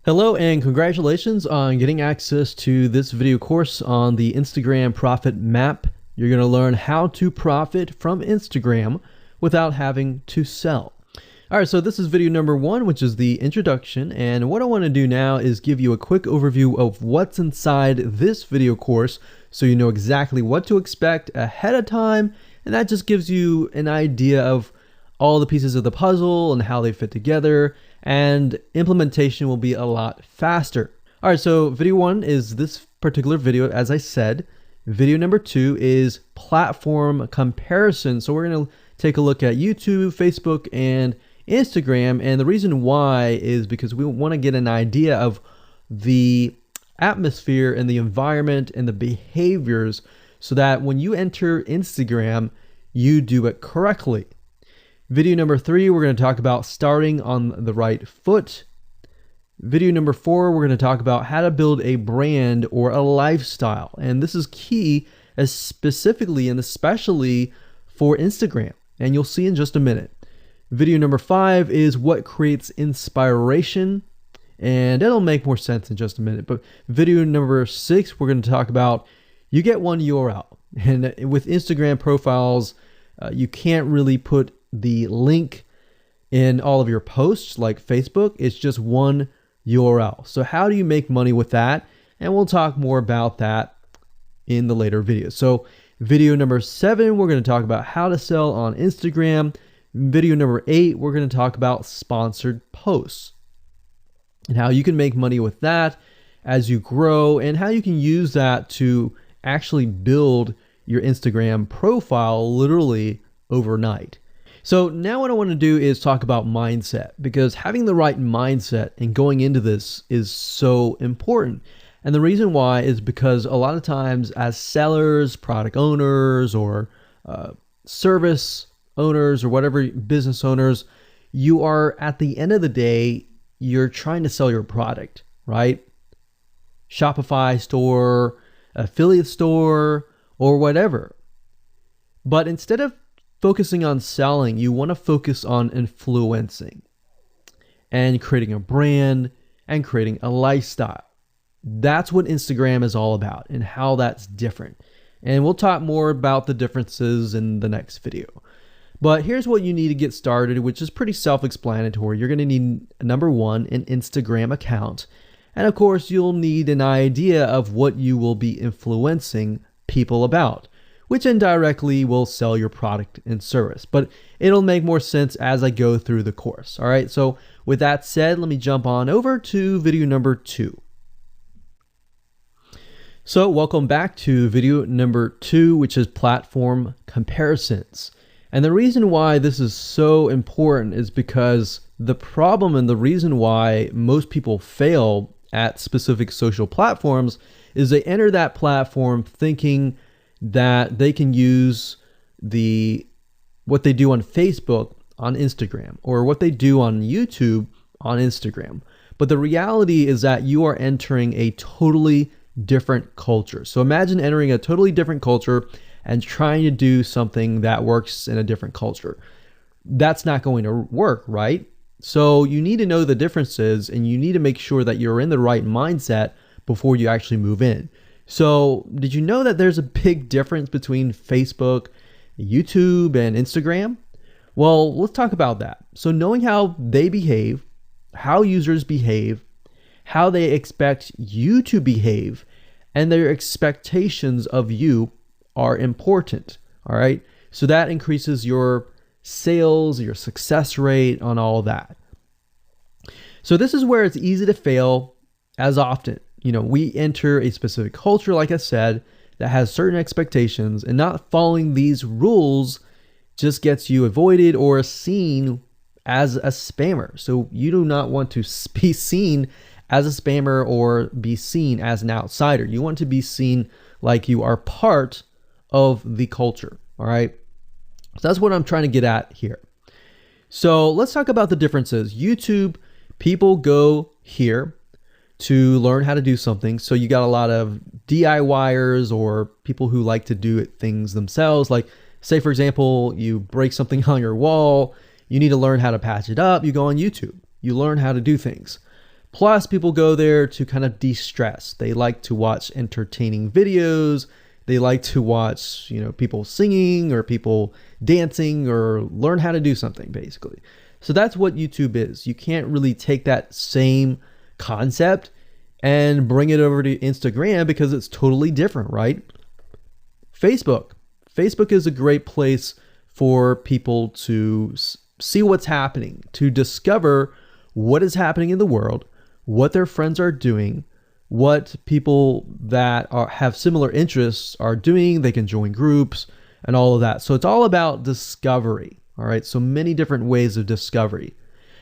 Hello and congratulations on getting access to this video course on the Instagram profit map. You're going to learn how to profit from Instagram without having to sell. All right, so this is video number 1, which is the introduction. And what I want to do now is give you a quick overview of what's inside this video course so you know exactly what to expect ahead of time. And that just gives you an idea of all the pieces of the puzzle and how they fit together, and implementation will be a lot faster. All right, so video 1 is this particular video, as I said. Video number 2 is platform comparison. So we're gonna take a look at YouTube, Facebook, and Instagram. And the reason why is because we wanna get an idea of the atmosphere and the environment and the behaviors so that when you enter Instagram, you do it correctly. Video number 3, we're going to talk about starting on the right foot. Video number 4, we're going to talk about how to build a brand or a lifestyle. And this is key, as specifically and especially for Instagram. And you'll see in just a minute. Video number 5 is what creates inspiration. And it'll make more sense in just a minute. But video number 6, we're going to talk about you get one URL. And with Instagram profiles, you can't really put the link in all of your posts like Facebook. It's just one URL. So how do you make money with that? And we'll talk more about that in the later videos. So video number 7, we're going to talk about how to sell on Instagram. Video number 8, we're going to talk about sponsored posts and how you can make money with that as you grow, and how you can use that to actually build your Instagram profile literally overnight. So now what I want to do is talk about mindset, because having the right mindset and going into this is so important. And the reason why is because a lot of times as sellers, product owners, or service owners, or whatever, business owners, you are, at the end of the day, you're trying to sell your product, right? Shopify store, affiliate store, or whatever. But instead of focusing on selling, you want to focus on influencing and creating a brand and creating a lifestyle. That's what Instagram is all about and how that's different. And we'll talk more about the differences in the next video. But here's what you need to get started, which is pretty self-explanatory. You're going to need, number 1, an Instagram account. And of course, you'll need an idea of what you will be influencing people about, which indirectly will sell your product and service. But it'll make more sense as I go through the course. All right, so with that said, let me jump on over to video number 2. So welcome back to video number 2, which is platform comparisons. And the reason why this is so important is because the problem and the reason why most people fail at specific social platforms is they enter that platform thinking that they can use what they do on Facebook on Instagram, or what they do on YouTube on Instagram. But the reality is that you are entering a totally different culture. So imagine entering a totally different culture and trying to do something that works in a different culture. That's not going to work, right? So you need to know the differences, and you need to make sure that you're in the right mindset before you actually move in. So did you know that there's a big difference between Facebook, YouTube, and Instagram? Well, let's talk about that. So knowing how they behave, how users behave, how they expect you to behave, and their expectations of you are important, all right? So that increases your sales, your success rate on all that. So this is where it's easy to fail as often. You know, we enter a specific culture, like I said, that has certain expectations, and not following these rules just gets you avoided or seen as a spammer. So you do not want to be seen as a spammer or be seen as an outsider. You want to be seen like you are part of the culture, all right? So that's what I'm trying to get at here. So let's talk about the differences. YouTube, people go here to learn how to do something. So you got a lot of DIYers, or people who like to do things themselves. Like, say for example, you break something on your wall, you need to learn how to patch it up. You go on YouTube, you learn how to do things. Plus, people go there to kind of de-stress. They like to watch entertaining videos. They like to watch, people singing or people dancing or learn how to do something, basically. So that's what YouTube is. You can't really take that same concept and bring it over to Instagram because it's totally different, right? Facebook is a great place for people to see what's happening, to discover what is happening in the world, what their friends are doing, what people that have similar interests are doing. They can join groups and all of that. So it's all about discovery. All right. So many different ways of discovery.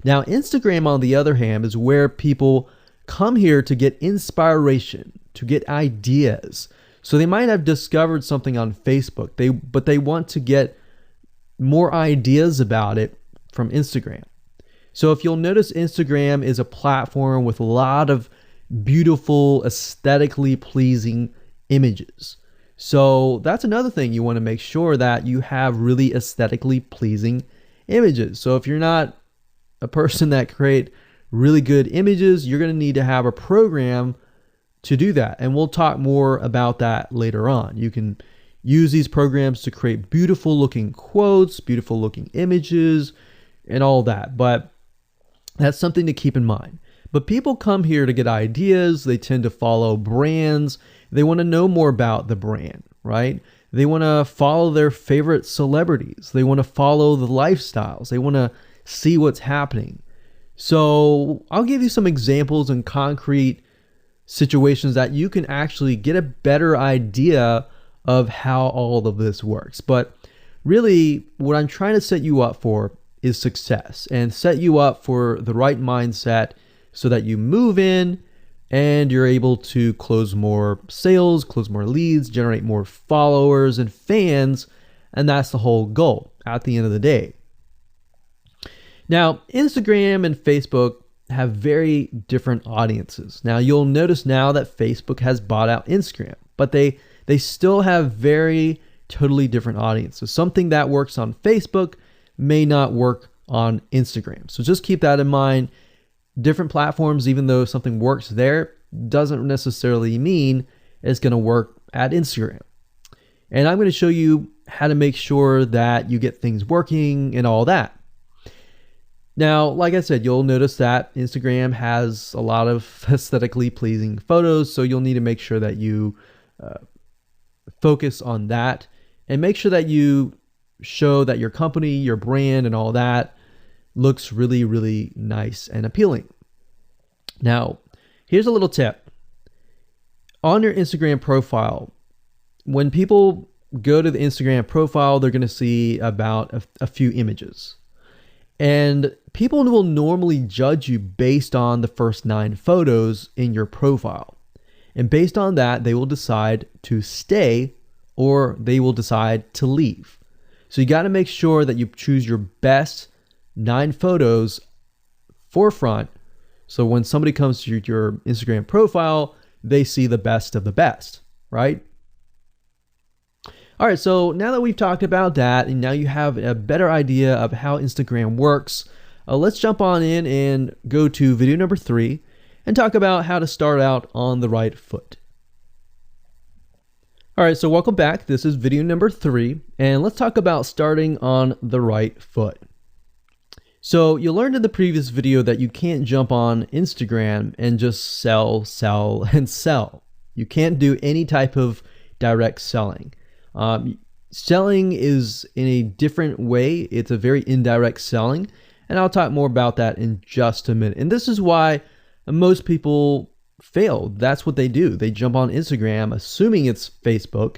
Now, Instagram, on the other hand, is where people come here to get inspiration, to get ideas. So they might have discovered something on Facebook, but they want to get more ideas about it from Instagram. So if you'll notice, Instagram is a platform with a lot of beautiful, aesthetically pleasing images. So that's another thing. You want to make sure that you have really aesthetically pleasing images. So if you're not a person that create really good images, you're going to need to have a program to do that. And we'll talk more about that later on. You can use these programs to create beautiful looking quotes, beautiful looking images, and all that. But that's something to keep in mind. But people come here to get ideas. They tend to follow brands. They want to know more about the brand, right? They want to follow their favorite celebrities. They want to follow the lifestyles. They want to see what's happening. So I'll give you some examples and concrete situations that you can actually get a better idea of how all of this works. But really, what I'm trying to set you up for is success, and set you up for the right mindset so that you move in and you're able to close more sales, close more leads, generate more followers and fans. And that's the whole goal at the end of the day. Now, Instagram and Facebook have very different audiences. Now, you'll notice now that Facebook has bought out Instagram, but they still have very totally different audiences. Something that works on Facebook may not work on Instagram. So just keep that in mind. Different platforms, even though something works there, doesn't necessarily mean it's going to work at Instagram. And I'm going to show you how to make sure that you get things working and all that. Now, like I said, you'll notice that Instagram has a lot of aesthetically pleasing photos, so you'll need to make sure that you focus on that and make sure that you show that your company, your brand, and all that looks really, really nice and appealing. Now, here's a little tip. On your Instagram profile, when people go to the Instagram profile, they're going to see about a few images. And people will normally judge you based on the first 9 photos in your profile. And based on that, they will decide to stay or they will decide to leave. So you got to make sure that you choose your best 9 photos forefront. So when somebody comes to your Instagram profile, they see the best of the best, right? All right, so now that we've talked about that, and now you have a better idea of how Instagram works, let's jump on in and go to video number 3 and talk about how to start out on the right foot. All right, so welcome back. This is video number 3, and let's talk about starting on the right foot. So you learned in the previous video that you can't jump on Instagram and just sell, and sell. You can't do any type of direct selling. Selling is in a different way. It's a very indirect selling, and I'll talk more about that in just a minute. And this is why most people fail. That's what they do. They jump on Instagram assuming it's Facebook,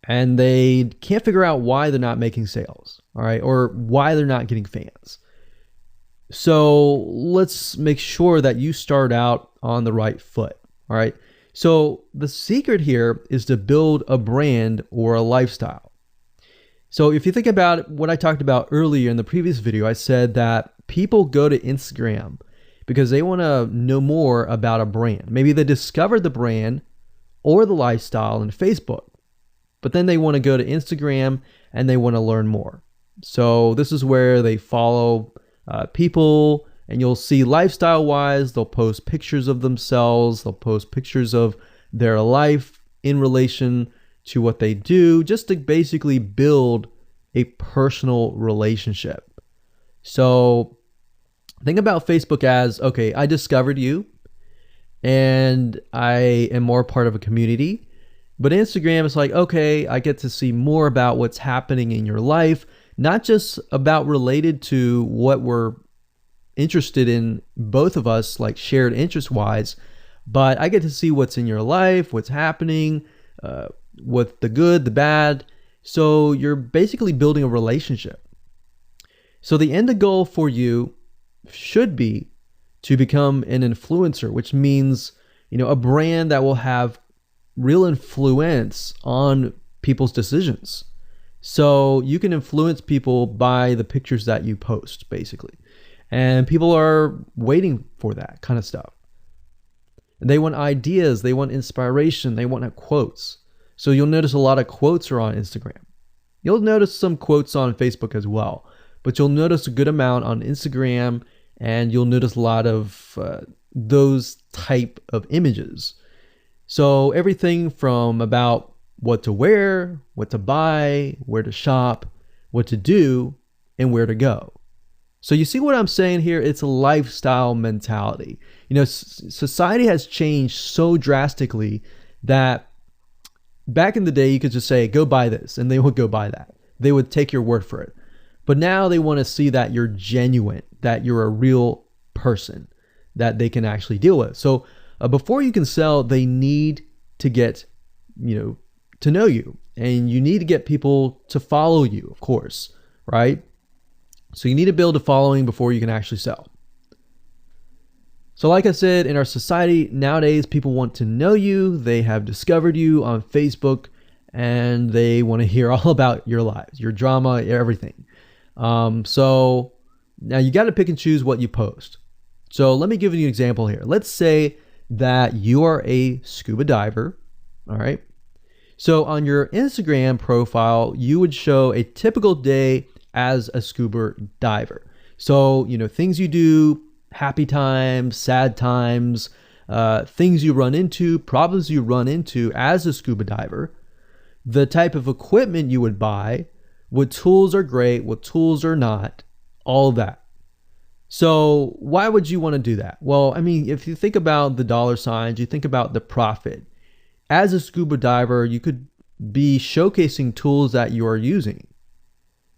and they can't figure out why they're not making sales, all right, or why they're not getting fans. So let's make sure that you start out on the right foot, all right? So the secret here is to build a brand or a lifestyle. So if you think about what I talked about earlier in the previous video, I said that people go to Instagram because they want to know more about a brand. Maybe they discovered the brand or the lifestyle in Facebook, but then they want to go to Instagram and they want to learn more. So this is where they follow people And you'll see lifestyle wise, they'll post pictures of themselves, they'll post pictures of their life in relation to what they do, just to basically build a personal relationship. So think about Facebook as, okay, I discovered you and I am more part of a community. But Instagram is like, okay, I get to see more about what's happening in your life, not just about related to what we're interested in, both of us, like shared interest wise, but I get to see what's in your life, what's happening, what the good, the bad. So you're basically building a relationship. So the end goal for you should be to become an influencer, which means, a brand that will have real influence on people's decisions. So you can influence people by the pictures that you post, basically. And people are waiting for that kind of stuff. They want ideas, they want inspiration, they want quotes. So you'll notice a lot of quotes are on Instagram. You'll notice some quotes on Facebook as well, but you'll notice a good amount on Instagram, and you'll notice a lot of those type of images. So everything from about what to wear, what to buy, where to shop, what to do, and where to go. So you see what I'm saying here? It's a lifestyle mentality. Society has changed so drastically that back in the day, you could just say, go buy this, and they would go buy that. They would take your word for it. But now they want to see that you're genuine, that you're a real person that they can actually deal with. So before you can sell, they need to get, to know you, and you need to get people to follow you, of course, right? So you need to build a following before you can actually sell. So like I said, in our society nowadays, people want to know you. They have discovered you on Facebook, and they want to hear all about your lives, your drama, everything. So now you got to pick and choose what you post. So let me give you an example here. Let's say that you are a scuba diver, all right? So on your Instagram profile, you would show a typical day as a scuba diver. So, things you do, happy times, sad times, things you run into, problems you run into as a scuba diver, the type of equipment you would buy, what tools are great, what tools are not, all that. So why would you want to do that? Well, if you think about the dollar signs, you think about the profit. As a scuba diver, you could be showcasing tools that you are using.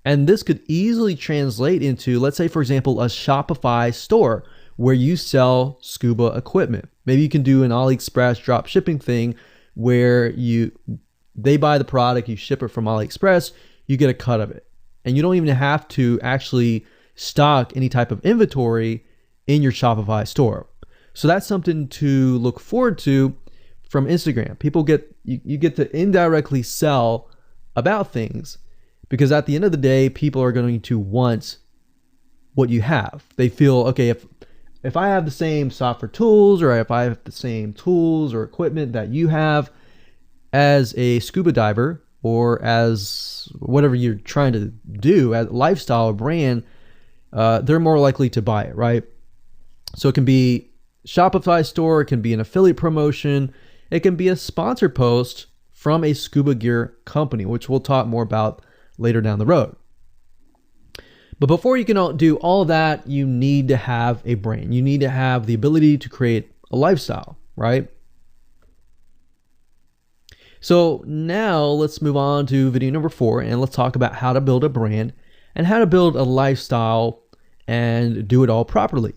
And this could easily translate into, let's say, for example, a Shopify store where you sell scuba equipment. Maybe you can do an AliExpress drop shipping thing where they buy the product, you ship it from AliExpress, you get a cut of it. And you don't even have to actually stock any type of inventory in your Shopify store. So that's something to look forward to from Instagram. You get to indirectly sell about things, because at the end of the day, people are going to want what you have. They feel, okay, if I have the same software tools, or if I have the same tools or equipment that you have as a scuba diver, or as whatever you're trying to do, as a lifestyle or brand, they're more likely to buy it, right? So it can be Shopify store, it can be an affiliate promotion, it can be a sponsored post from a scuba gear company, which we'll talk more about later down the road. But before you can do all that, you need to have a brand. You need to have the ability to create a lifestyle, right? So now let's move on to video number 4, and let's talk about how to build a brand and how to build a lifestyle and do it all properly.